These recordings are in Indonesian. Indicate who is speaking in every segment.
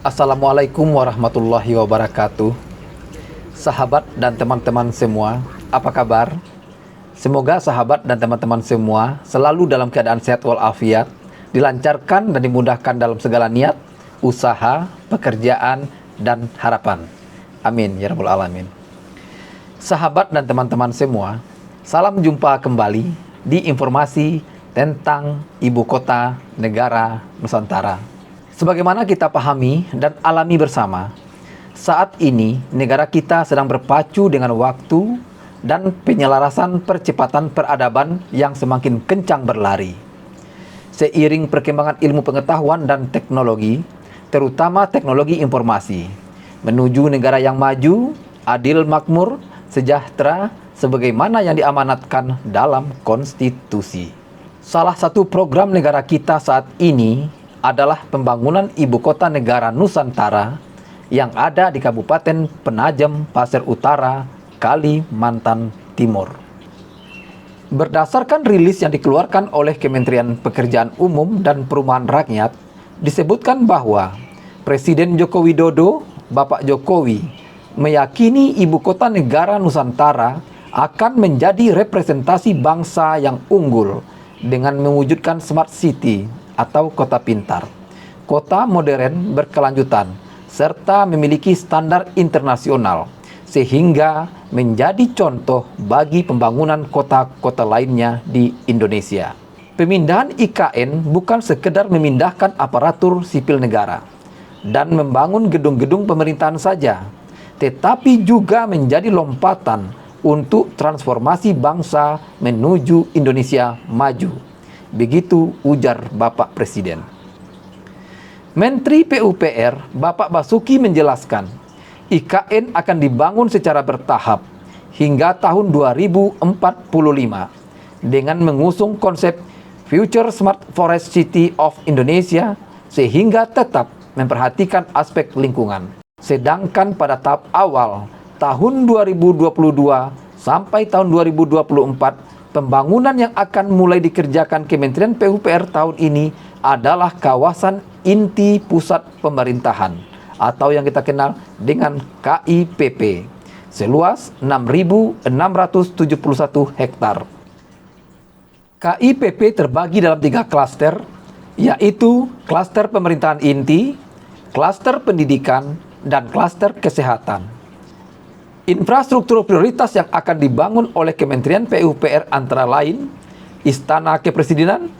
Speaker 1: Assalamualaikum warahmatullahi wabarakatuh. Sahabat dan teman-teman semua, apa kabar? Semoga sahabat dan teman-teman semua selalu dalam keadaan sehat walafiat, dilancarkan dan dimudahkan dalam segala niat, usaha, pekerjaan, dan harapan. Amin ya rabbal alamin. Sahabat dan teman-teman semua, salam jumpa kembali di informasi tentang ibu kota negara Nusantara. Sebagaimana kita pahami dan alami bersama, saat ini negara kita sedang berpacu dengan waktu dan penyelarasan percepatan peradaban yang semakin kencang berlari. Seiring perkembangan ilmu pengetahuan dan teknologi, terutama teknologi informasi, menuju negara yang maju, adil makmur, sejahtera, sebagaimana yang diamanatkan dalam konstitusi. Salah satu program negara kita saat ini adalah pembangunan ibu kota negara Nusantara yang ada di Kabupaten Penajam Pasir Utara, Kalimantan Timur. Berdasarkan rilis yang dikeluarkan oleh Kementerian Pekerjaan Umum dan Perumahan Rakyat, disebutkan bahwa Presiden Joko Widodo, Bapak Jokowi, meyakini ibu kota negara Nusantara akan menjadi representasi bangsa yang unggul dengan mewujudkan smart city atau kota pintar, kota modern berkelanjutan, serta memiliki standar internasional, sehingga menjadi contoh bagi pembangunan kota-kota lainnya di Indonesia. Pemindahan IKN bukan sekedar memindahkan aparatur sipil negara dan membangun gedung-gedung pemerintahan saja, tetapi juga menjadi lompatan untuk transformasi bangsa menuju Indonesia maju. Begitu ujar Bapak Presiden. Menteri PUPR Bapak Basuki menjelaskan, IKN akan dibangun secara bertahap hingga tahun 2045 dengan mengusung konsep Future Smart Forest City of Indonesia sehingga tetap memperhatikan aspek lingkungan. Sedangkan pada tahap awal tahun 2022 sampai tahun 2024, pembangunan yang akan mulai dikerjakan Kementerian PUPR tahun ini adalah kawasan inti pusat pemerintahan atau yang kita kenal dengan KIPP seluas 6.671 hektar. KIPP terbagi dalam 3 klaster, yaitu klaster pemerintahan inti, klaster pendidikan, dan klaster kesehatan. Infrastruktur prioritas yang akan dibangun oleh Kementerian PUPR antara lain Istana Kepresidenan,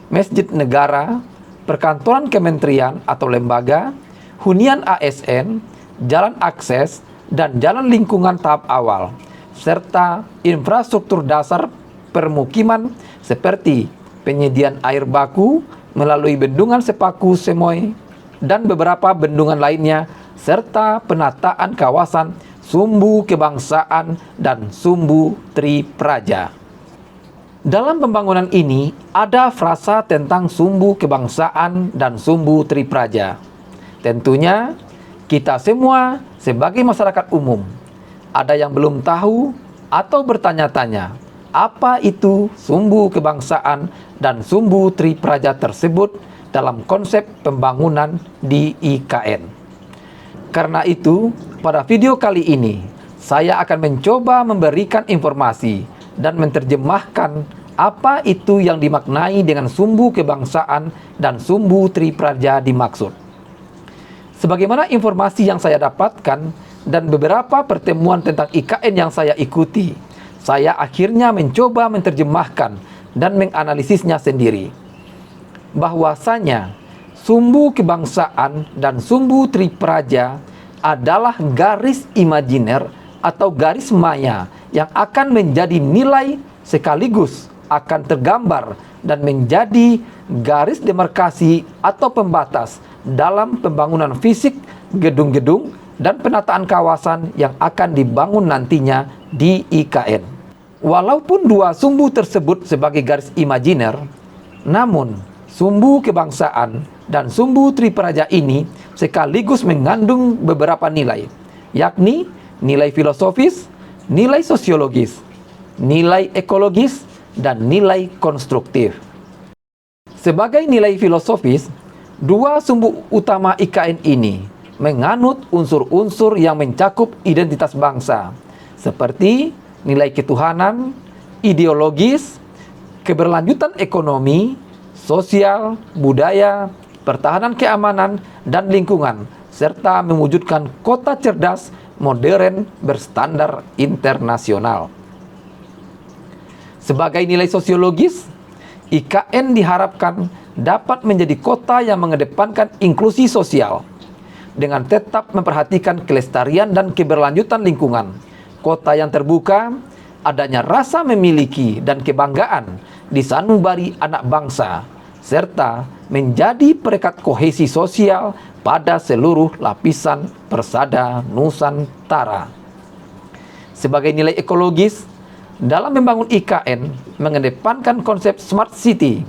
Speaker 1: Masjid Negara, perkantoran kementerian atau lembaga, hunian ASN, jalan akses, dan jalan lingkungan tahap awal, serta infrastruktur dasar permukiman seperti penyediaan air baku melalui bendungan Sepaku Semoy dan beberapa bendungan lainnya, serta penataan kawasan Sumbu Kebangsaan dan Sumbu Tripraja. Dalam pembangunan ini ada frasa tentang Sumbu Kebangsaan dan Sumbu Tripraja. Tentunya kita semua sebagai masyarakat umum ada yang belum tahu atau bertanya-tanya apa itu Sumbu Kebangsaan dan Sumbu Tripraja tersebut dalam konsep pembangunan di IKN. Karena itu, pada video kali ini, saya akan mencoba memberikan informasi dan menerjemahkan apa itu yang dimaknai dengan Sumbu Kebangsaan dan Sumbu Tripraja dimaksud. Sebagaimana informasi yang saya dapatkan dan beberapa pertemuan tentang IKN yang saya ikuti, saya akhirnya mencoba menerjemahkan dan menganalisisnya sendiri. Bahwasanya Sumbu Kebangsaan dan Sumbu Tripraja adalah garis imajiner atau garis maya yang akan menjadi nilai sekaligus akan tergambar dan menjadi garis demarkasi atau pembatas dalam pembangunan fisik gedung-gedung dan penataan kawasan yang akan dibangun nantinya di IKN. Walaupun dua sumbu tersebut sebagai garis imajiner, namun Sumbu Kebangsaan dan Sumbu Tripraja ini sekaligus mengandung beberapa nilai, yakni nilai filosofis, nilai sosiologis, nilai ekologis, dan nilai konstruktif. Sebagai nilai filosofis, dua sumbu utama IKN ini menganut unsur-unsur yang mencakup identitas bangsa, seperti nilai ketuhanan, ideologis, keberlanjutan ekonomi, sosial, budaya, pertahanan keamanan, dan lingkungan, serta mewujudkan kota cerdas, modern, berstandar internasional. Sebagai nilai sosiologis, IKN diharapkan dapat menjadi kota yang mengedepankan inklusi sosial dengan tetap memperhatikan kelestarian dan keberlanjutan lingkungan. Kota yang terbuka, adanya rasa memiliki dan kebanggaan di sanubari anak bangsa, serta menjadi perekat kohesi sosial pada seluruh lapisan persada Nusantara. Sebagai nilai ekologis, dalam membangun IKN mengedepankan konsep smart city,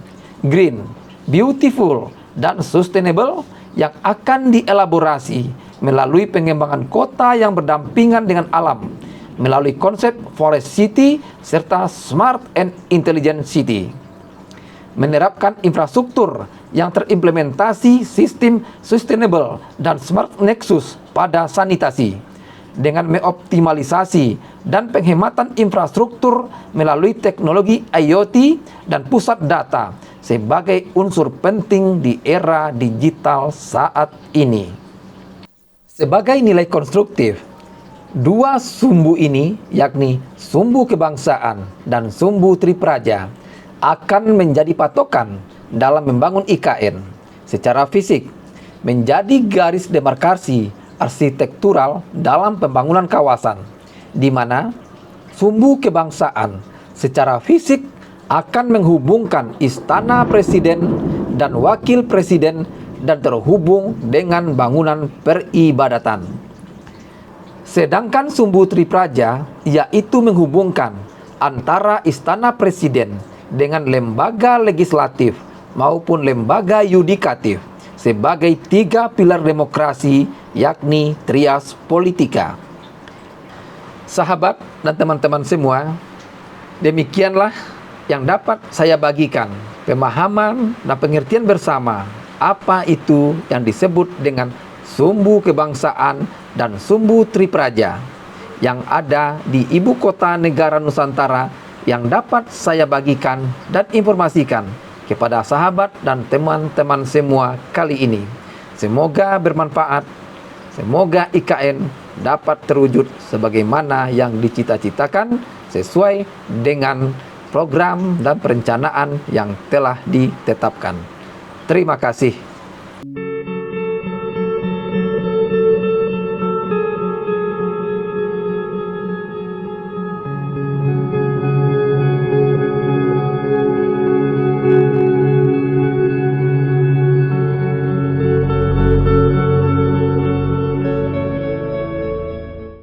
Speaker 1: green, beautiful, dan sustainable yang akan dielaborasi melalui pengembangan kota yang berdampingan dengan alam, melalui konsep forest city serta smart and intelligent city. Menerapkan infrastruktur yang terimplementasi sistem sustainable dan smart nexus pada sanitasi, dengan mengoptimalisasi dan penghematan infrastruktur melalui teknologi IoT dan pusat data sebagai unsur penting di era digital saat ini. Sebagai nilai konstruktif, dua sumbu ini, yakni sumbu kebangsaan dan sumbu Tripraja, akan menjadi patokan dalam membangun IKN. Secara fisik, menjadi garis demarkasi arsitektural dalam pembangunan kawasan, di mana sumbu kebangsaan secara fisik akan menghubungkan Istana Presiden dan Wakil Presiden dan terhubung dengan bangunan peribadatan. Sedangkan sumbu Tripraja yaitu menghubungkan antara Istana Presiden dengan lembaga legislatif maupun lembaga yudikatif sebagai tiga pilar demokrasi, yakni trias politika. Sahabat dan teman-teman semua, demikianlah yang dapat saya bagikan pemahaman dan pengertian bersama apa itu yang disebut dengan sumbu kebangsaan dan sumbu Tripraja yang ada di ibu kota negara Nusantara yang dapat saya bagikan dan informasikan kepada sahabat dan teman-teman semua kali ini. Semoga bermanfaat, semoga IKN dapat terwujud sebagaimana yang dicita-citakan sesuai dengan program dan perencanaan yang telah ditetapkan. Terima kasih.